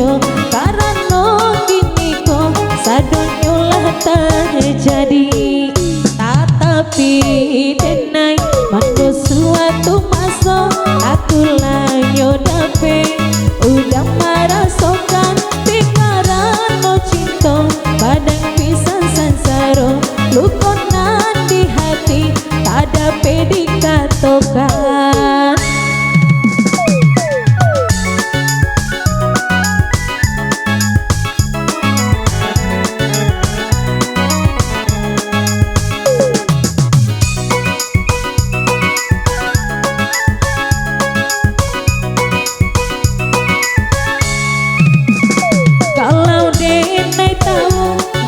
gunonyo karena kini kok sadonyo lah terjadi. Tetapi denai mando suatu masa aku layo dape udah merasakan pikiran cinta badan pisan sansaro lukonan di hati tak dapat dikatakan.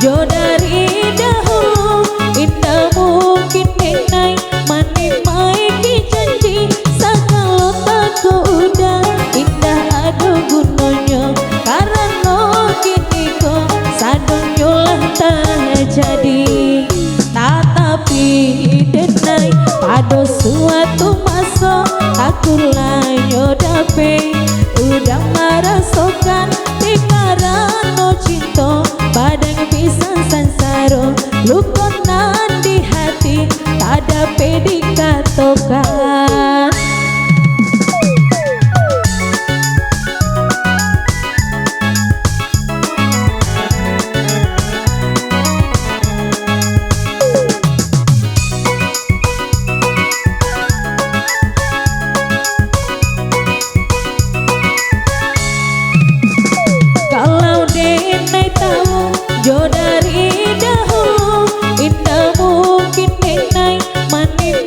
Jo dari dahulu indah mungkin nenai manik ki janji sakalo tako udah indah adu gunonyo karena kini kok sadonyo lah terjadi. Tetapi denai pada suatu masa aku layo dape udah merasakan pikiran cinta badan pisan sansaro lukonan di hati tak dapat dikatakan. Jo dari dahulu indah mungkin nenai manik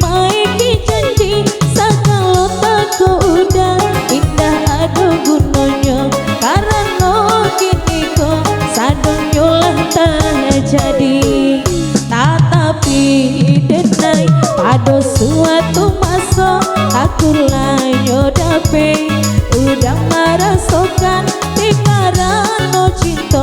ki janji sakalo tako udah indah adu gunonyo karena kini kok sadonyo lah terjadi. Tetapi denai pada suatu masa aku layo dape udah merasakan pikiran cinta